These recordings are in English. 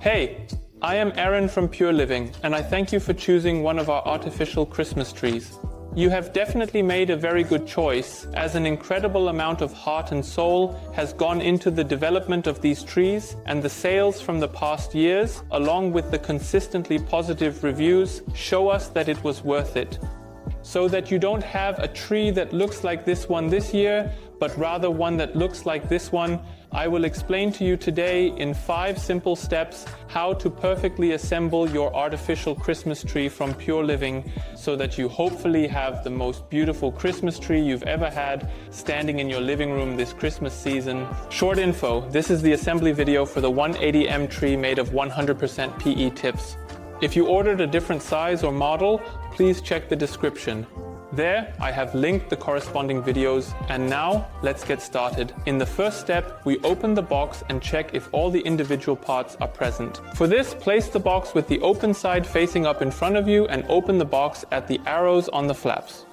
Hey, I am Aaron from Pure Living, and I thank you for choosing one of our artificial Christmas trees. You have definitely made a very good choice, as an incredible amount of heart and soul has gone into the development of these trees, and the sales from the past years, along with the consistently positive reviews, show us that it was worth it. So that you don't have a tree that looks like this one this year, but rather one that looks like this one, I will explain to you today in 5 simple steps how to perfectly assemble your artificial Christmas tree from Pure Living so that you hopefully have the most beautiful Christmas tree you've ever had standing in your living room this Christmas season. Short info, this is the assembly video for the 180M tree made of 100% PE tips. If you ordered a different size or model, please check the description. There, I have linked the corresponding videos, and now let's get started. In the first step, we open the box and check if all the individual parts are present. For this, place the box with the open side facing up in front of you and open the box at the arrows on the flaps.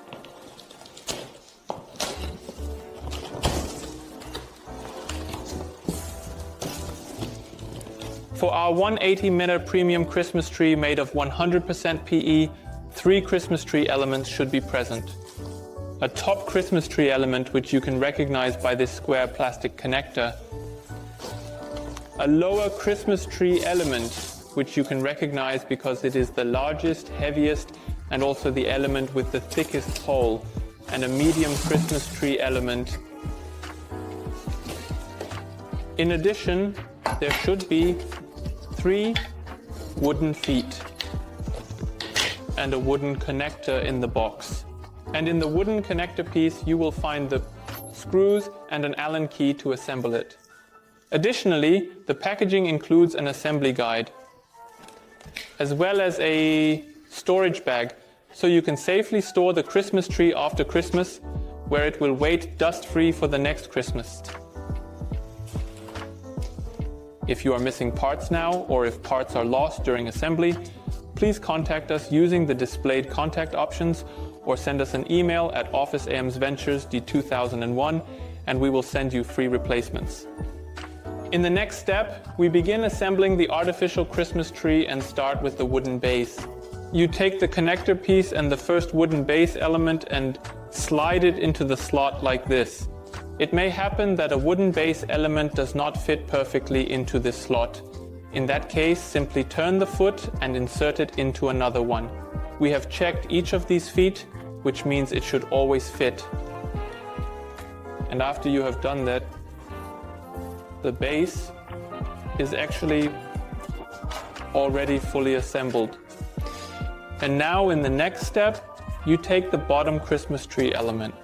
For our 180mm premium Christmas tree made of 100% PE, 3 Christmas tree elements should be present. A top Christmas tree element, which you can recognize by this square plastic connector. A lower Christmas tree element, which you can recognize because it is the largest, heaviest, and also the element with the thickest pole. And a medium Christmas tree element. In addition, there should be 3 wooden feet and a wooden connector in the box. And in the wooden connector piece, you will find the screws and an Allen key to assemble it. Additionally, the packaging includes an assembly guide, as well as a storage bag, so you can safely store the Christmas tree after Christmas, where it will wait dust-free for the next Christmas. If you are missing parts now, or if parts are lost during assembly, please contact us using the displayed contact options or send us an email at officeamsventures D2001 and we will send you free replacements. In the next step, we begin assembling the artificial Christmas tree and start with the wooden base. You take the connector piece and the first wooden base element and slide it into the slot like this. It may happen that a wooden base element does not fit perfectly into this slot. In that case, simply turn the foot and insert it into another one. We have checked each of these feet, which means it should always fit. And after you have done that, the base is actually already fully assembled. And now in the next step, you take the bottom Christmas tree element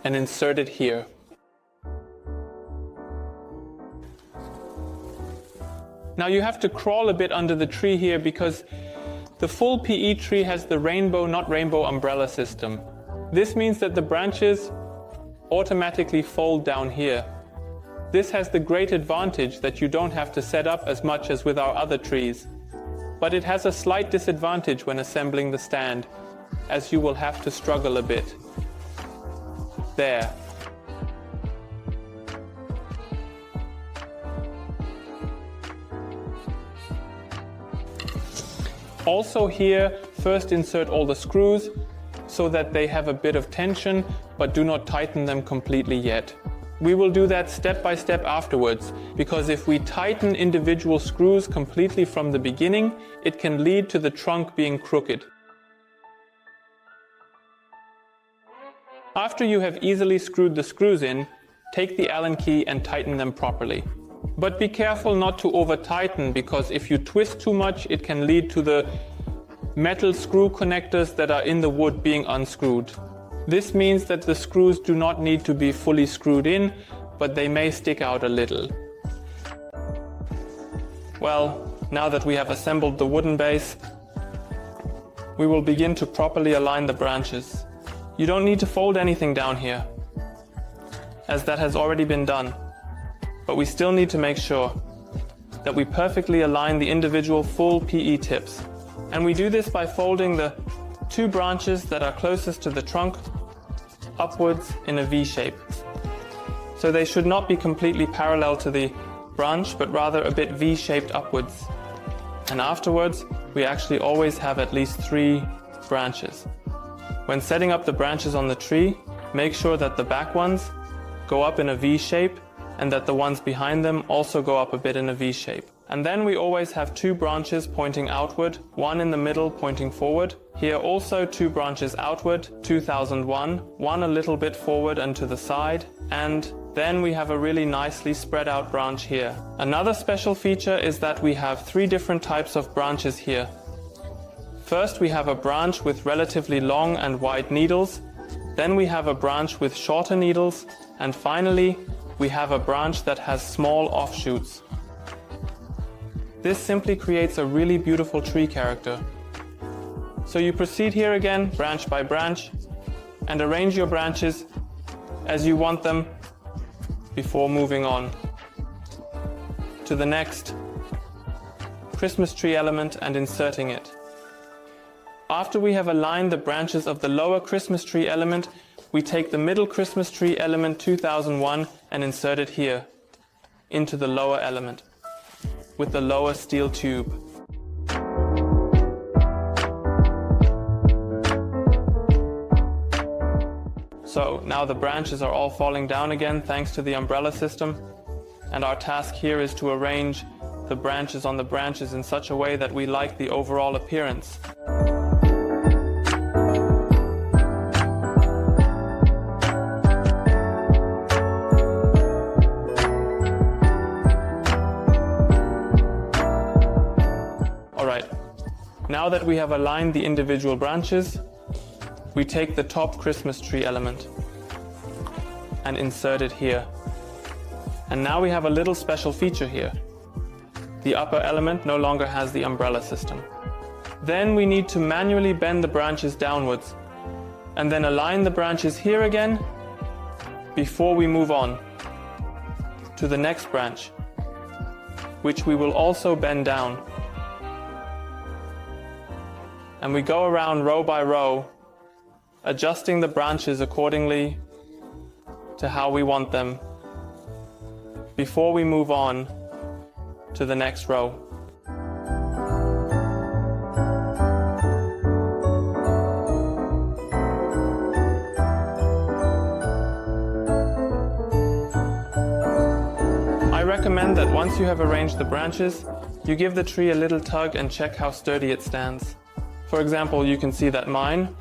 and insert it here. Now you have to crawl a bit under the tree here because the full PE tree has the rainbow, not rainbow umbrella system. This means that the branches automatically fold down here. This has the great advantage that you don't have to set up as much as with our other trees. But it has a slight disadvantage when assembling the stand, as you will have to struggle a bit. There. Also here, first insert all the screws so that they have a bit of tension, but do not tighten them completely yet. We will do that step by step afterwards, because if we tighten individual screws completely from the beginning, it can lead to the trunk being crooked. After you have easily screwed the screws in, take the Allen key and tighten them properly. But be careful not to over tighten, because if you twist too much, it can lead to the metal screw connectors that are in the wood being unscrewed. This means that the screws do not need to be fully screwed in, but they may stick out a little. Well, now that we have assembled the wooden base, we will begin to properly align the branches. You don't need to fold anything down here, as that has already been done. But we still need to make sure that we perfectly align the individual full PE tips. And we do this by folding the 2 branches that are closest to the trunk upwards in a V shape. So they should not be completely parallel to the branch, but rather a bit V-shaped upwards. And afterwards, we actually always have at least 3 branches. When setting up the branches on the tree, make sure that the back ones go up in a V shape and that the ones behind them also go up a bit in a V shape. And then we always have 2 branches pointing outward, 1 in the middle pointing forward. Here also 2 branches outward, 2001, 1 a little bit forward and to the side, and then we have a really nicely spread out branch here. Another special feature is that we have 3 different types of branches here. First, we have a branch with relatively long and wide needles, then we have a branch with shorter needles, and finally, we have a branch that has small offshoots. This simply creates a really beautiful tree character. So you proceed here again, branch by branch, and arrange your branches as you want them before moving on to the next Christmas tree element and inserting it. After we have aligned the branches of the lower Christmas tree element, we take the middle Christmas tree element 2001 and insert it here into the lower element with the lower steel tube. So now the branches are all falling down again thanks to the umbrella system, and our task here is to arrange the branches on the branches in such a way that we like the overall appearance. Now that we have aligned the individual branches, we take the top Christmas tree element and insert it here. And now we have a little special feature here. The upper element no longer has the umbrella system. Then we need to manually bend the branches downwards and then align the branches here again before we move on to the next branch, which we will also bend down. And we go around row by row, adjusting the branches accordingly to how we want them before we move on to the next row. I recommend that once you have arranged the branches, you give the tree a little tug and check how sturdy it stands. For example, you can see that mine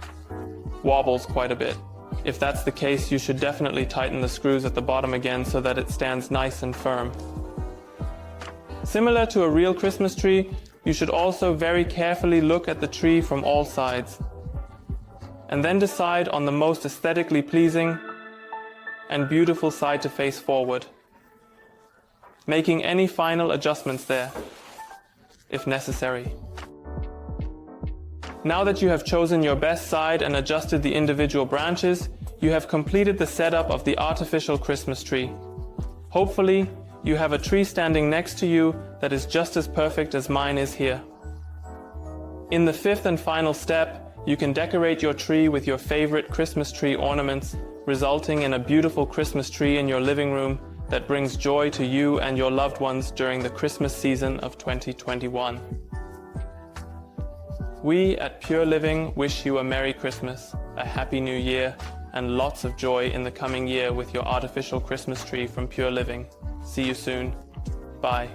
wobbles quite a bit. If that's the case, you should definitely tighten the screws at the bottom again so that it stands nice and firm. Similar to a real Christmas tree, you should also very carefully look at the tree from all sides and then decide on the most aesthetically pleasing and beautiful side to face forward, making any final adjustments there, if necessary. Now that you have chosen your best side and adjusted the individual branches, you have completed the setup of the artificial Christmas tree. Hopefully, you have a tree standing next to you that is just as perfect as mine is here. In the 5th and final step, you can decorate your tree with your favorite Christmas tree ornaments, resulting in a beautiful Christmas tree in your living room that brings joy to you and your loved ones during the Christmas season of 2021. We at Pure Living wish you a Merry Christmas, a Happy New Year, and lots of joy in the coming year with your artificial Christmas tree from Pure Living. See you soon. Bye.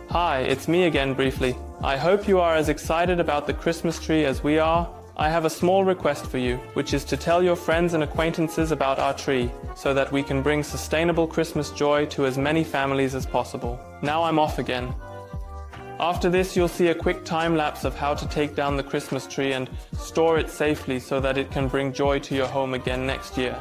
Hi, it's me again briefly. I hope you are as excited about the Christmas tree as we are. I have a small request for you, which is to tell your friends and acquaintances about our tree, so that we can bring sustainable Christmas joy to as many families as possible. Now I'm off again. After this, you'll see a quick time lapse of how to take down the Christmas tree and store it safely so that it can bring joy to your home again next year.